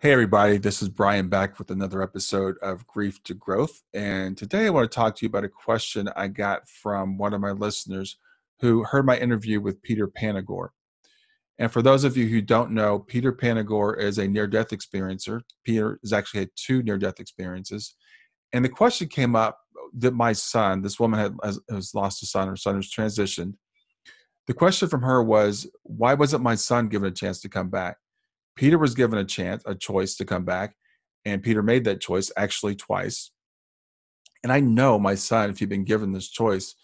Hey, everybody, this is Brian back with another episode of Grief to Growth. And today I want to talk to you about a question I got from one of my listeners who heard my interview with Peter Panagore. And for those of you who don't know, Peter Panagore is a near-death experiencer. Peter has actually had two near-death experiences. And the question came up that my son, this woman has lost a son, her son has transitioned. The question from her was, why wasn't my son given a chance to come back? Peter was given a choice to come back, and Peter made that choice actually twice. And I know my son, if he'd been given this choice,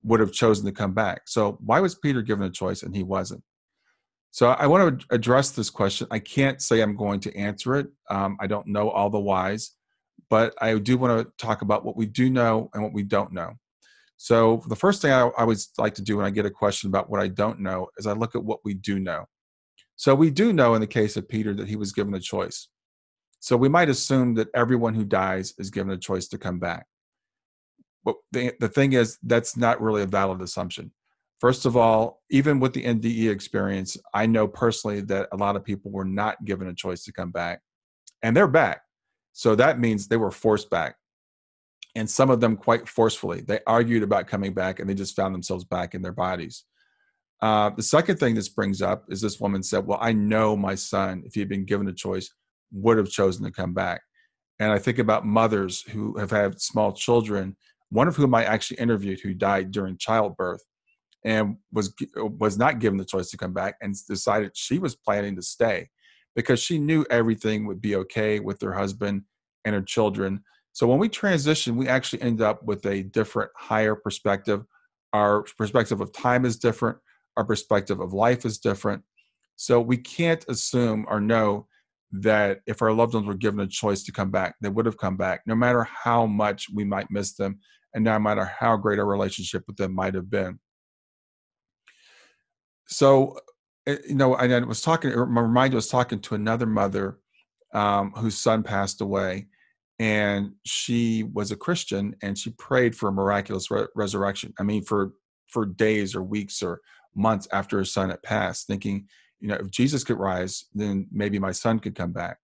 would have chosen to come back. So why was Peter given a choice and he wasn't? So I want to address this question. I can't say I'm going to answer it. I don't know all the whys, but I do want to talk about what we do know and what we don't know. So the first thing I always like to do when I get a question about what I don't know is I look at what we do know. So we do know in the case of Peter that he was given a choice. So we might assume that everyone who dies is given a choice to come back. But the thing is, that's not really a valid assumption. First of all, even with the NDE experience, I know personally that a lot of people were not given a choice to come back, and they're back. So that means they were forced back, and some of them quite forcefully. They argued about coming back, and they just found themselves back in their bodies. The second thing this brings up is this woman said, well, I know my son, if he had been given a choice, would have chosen to come back. And I think about mothers who have had small children, one of whom I actually interviewed who died during childbirth and was not given the choice to come back and decided she was planning to stay because she knew everything would be okay with her husband and her children. So when we transition, we actually end up with a different, higher perspective. Our perspective of time is different. Our perspective of life is different. So we can't assume or know that if our loved ones were given a choice to come back, they would have come back, no matter how much we might miss them and no matter how great our relationship with them might have been. So, and I was talking, my mind was talking to another mother whose son passed away, and she was a Christian, and she prayed for a miraculous resurrection. I mean, for days or weeks or months after her son had passed, thinking, if Jesus could rise, then maybe my son could come back.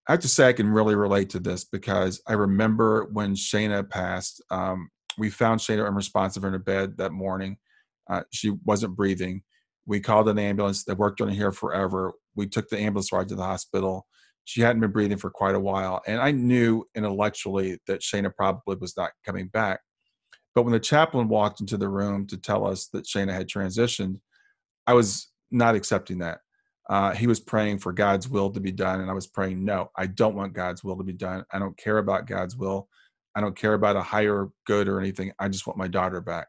I have to say I can really relate to this because I remember when Shayna passed, we found Shayna unresponsive in her bed that morning. She wasn't breathing. We called an ambulance. They worked on her here forever. We took the ambulance ride to the hospital. She hadn't been breathing for quite a while. And I knew intellectually that Shayna probably was not coming back. But when the chaplain walked into the room to tell us that Shayna had transitioned, I was not accepting that. He was praying for God's will to be done. And I was praying, no, I don't want God's will to be done. I don't care about God's will. I don't care about a higher good or anything. I just want my daughter back.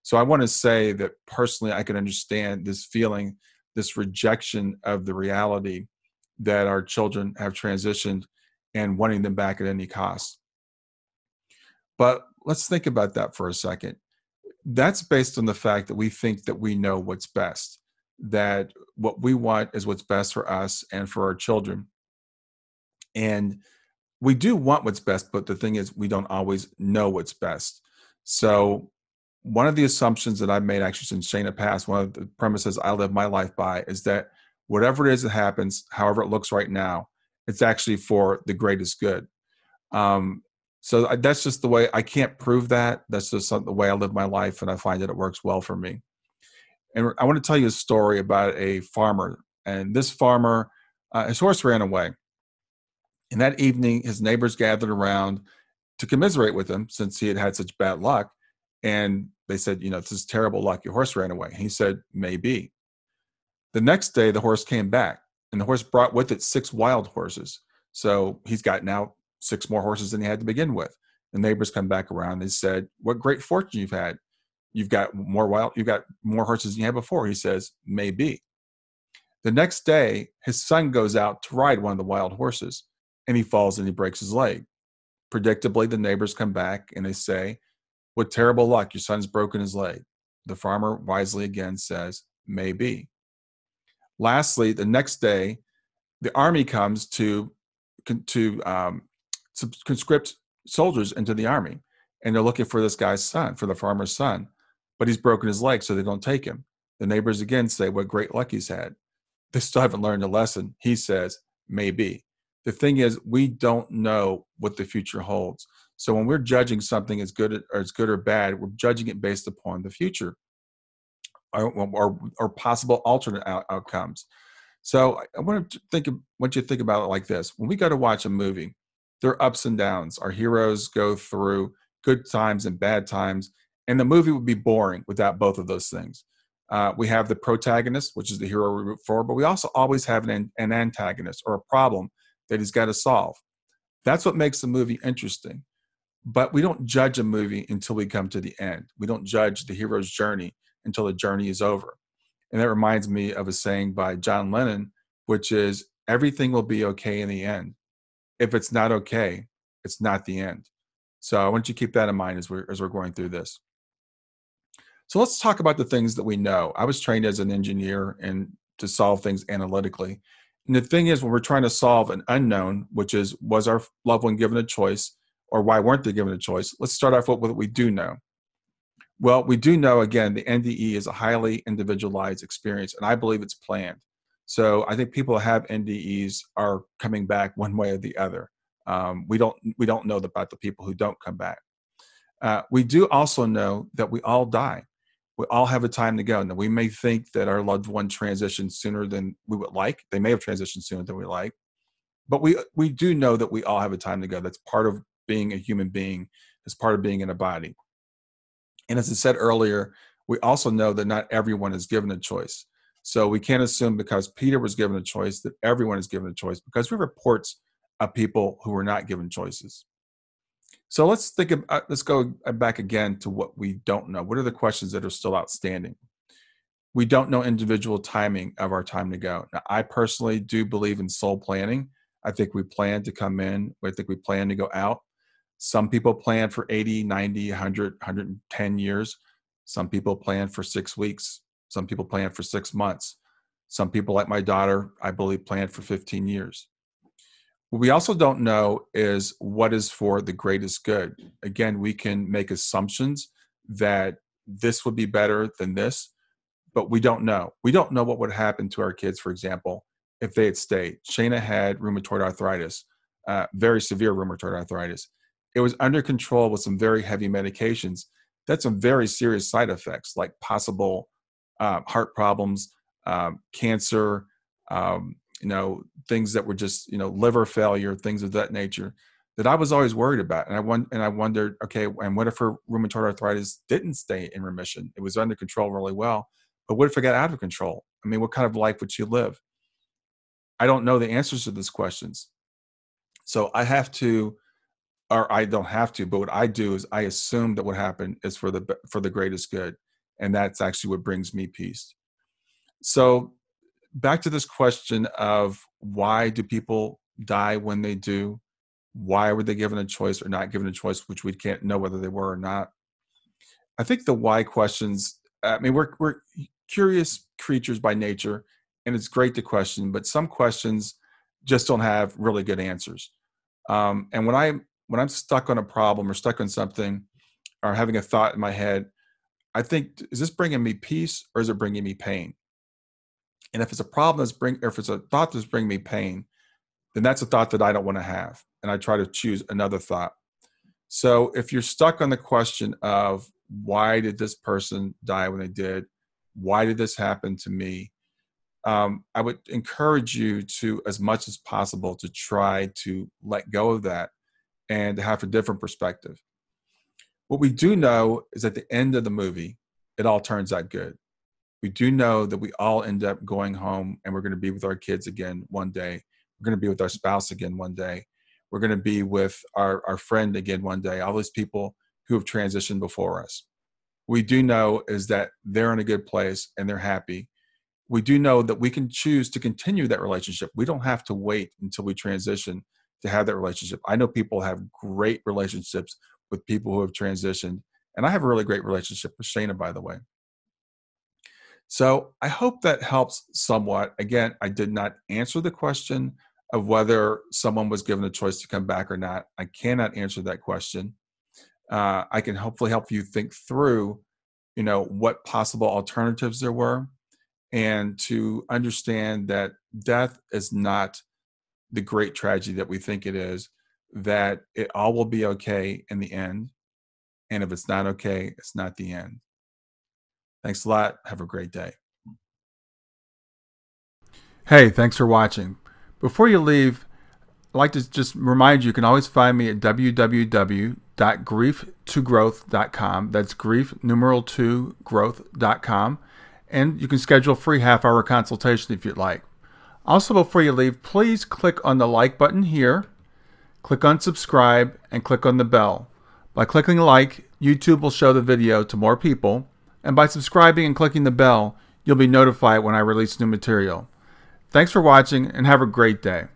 So I want to say that personally, I can understand this feeling, this rejection of the reality that our children have transitioned and wanting them back at any cost. But let's think about that for a second. That's based on the fact that we think that we know what's best, that what we want is what's best for us and for our children. And we do want what's best, but the thing is, we don't always know what's best. So one of the assumptions that I've made actually since Shayna passed, one of the premises I live my life by is that whatever it is that happens, however it looks right now, it's actually for the greatest good. So that's just the way. I can't prove that. That's just the way I live my life, and I find that it works well for me. And I want to tell you a story about a farmer. And this farmer, his horse ran away. And that evening, his neighbors gathered around to commiserate with him since he had had such bad luck. And they said, this is terrible luck. Your horse ran away. And he said, maybe. The next day, the horse came back, and the horse brought with it 6 wild horses. So he's got now 6 more horses than he had to begin with. The neighbors come back around. They said, what great fortune you've had. You've got more horses than you had before. He says, maybe. The next day, his son goes out to ride one of the wild horses, and he falls and he breaks his leg. Predictably, the neighbors come back and they say, what terrible luck, your son's broken his leg. The farmer wisely again says, maybe. Lastly, the next day, the army comes to conscript soldiers into the army, and they're looking for this guy's son, for the farmer's son, but he's broken his leg, so they don't take him. The neighbors again say what great luck he's had. They still haven't learned a lesson. He says, Maybe. The thing is, we don't know what the future holds. So when we're judging something as good or bad, we're judging it based upon the future or possible alternate outcomes. So I want you to think about it like this: when we go to watch a movie, there are ups and downs. Our heroes go through good times and bad times, and the movie would be boring without both of those things. We have the protagonist, which is the hero we root for, but we also always have an antagonist or a problem that he's got to solve. That's what makes the movie interesting. But we don't judge a movie until we come to the end. We don't judge the hero's journey until the journey is over. And that reminds me of a saying by John Lennon, which is, everything will be okay in the end. If it's not okay, it's not the end. So I want you to keep that in mind as we're going through this. So let's talk about the things that we know. I was trained as an engineer and to solve things analytically. And the thing is, when we're trying to solve an unknown, which is, was our loved one given a choice, or why weren't they given a choice? Let's start off with what we do know. Well, we do know, again, the NDE is a highly individualized experience, and I believe it's planned. So I think people who have NDEs are coming back one way or the other. We don't know about the people who don't come back. We do also know that we all die. We all have a time to go. Now, we may think that our loved one transitioned sooner than we would like. They may have transitioned sooner than we like. But we do know that we all have a time to go. That's part of being a human being. It's part of being in a body. And as I said earlier, we also know that not everyone is given a choice. So we can't assume because Peter was given a choice that everyone is given a choice, because we have reports of people who were not given choices. So let's go back again to what we don't know. What are the questions that are still outstanding? We don't know individual timing of our time to go. Now, I personally do believe in soul planning. I think we plan to come in. I think we plan to go out. Some people plan for 80, 90, 100, 110 years. Some people plan for 6 weeks. Some people plan for 6 months. Some people, like my daughter, I believe, plan for 15 years. What we also don't know is what is for the greatest good. Again, we can make assumptions that this would be better than this, but we don't know. We don't know what would happen to our kids, for example, if they had stayed. Shayna had rheumatoid arthritis, very severe rheumatoid arthritis. It was under control with some very heavy medications. That's some very serious side effects, like possible heart problems, cancer, things that were just, liver failure, things of that nature, that I was always worried about. And I wondered, okay, and what if her rheumatoid arthritis didn't stay in remission? It was under control really well, but what if it got out of control? I mean, what kind of life would she live? I don't know the answers to these questions. So I have to, or I don't have to, but what I do is I assume that what happened is for the greatest good. And that's actually what brings me peace. So back to this question of, why do people die when they do? Why were they given a choice or not given a choice, which we can't know whether they were or not? I think the why questions, I mean, we're curious creatures by nature, and it's great to question, but some questions just don't have really good answers. And when I'm stuck on a problem or stuck on something or having a thought in my head, I think, is this bringing me peace or is it bringing me pain? And if it's a problem or if it's a thought that's bringing me pain, then that's a thought that I don't want to have. And I try to choose another thought. So if you're stuck on the question of, why did this person die when they did? Why did this happen to me? I would encourage you to, as much as possible, to try to let go of that and to have a different perspective. What we do know is at the end of the movie, it all turns out good. We do know that we all end up going home and we're going to be with our kids again one day. We're going to be with our spouse again one day. We're going to be with our friend again one day, all these people who have transitioned before us. We do know is that they're in a good place and they're happy. We do know that we can choose to continue that relationship. We don't have to wait until we transition to have that relationship. I know people have great relationships with people who have transitioned, and I have a really great relationship with Shayna, by the way. So I hope that helps somewhat. Again, I did not answer the question of whether someone was given a choice to come back or not. I cannot answer that question. I can hopefully help you think through, what possible alternatives there were, and to understand that death is not the great tragedy that we think it is, that it all will be okay in the end. And if it's not okay, it's not the end. Thanks a lot. Have a great day. Hey, thanks for watching. Before you leave, I'd like to just remind you, you can always find me at www.grief2growth.com. That's grief, numeral 2, growth.com. And you can schedule a free half-hour consultation if you'd like. Also, before you leave, please click on the like button here, click on subscribe, and click on the bell. By clicking like, YouTube will show the video to more people, and by subscribing and clicking the bell, you'll be notified when I release new material. Thanks for watching, and have a great day.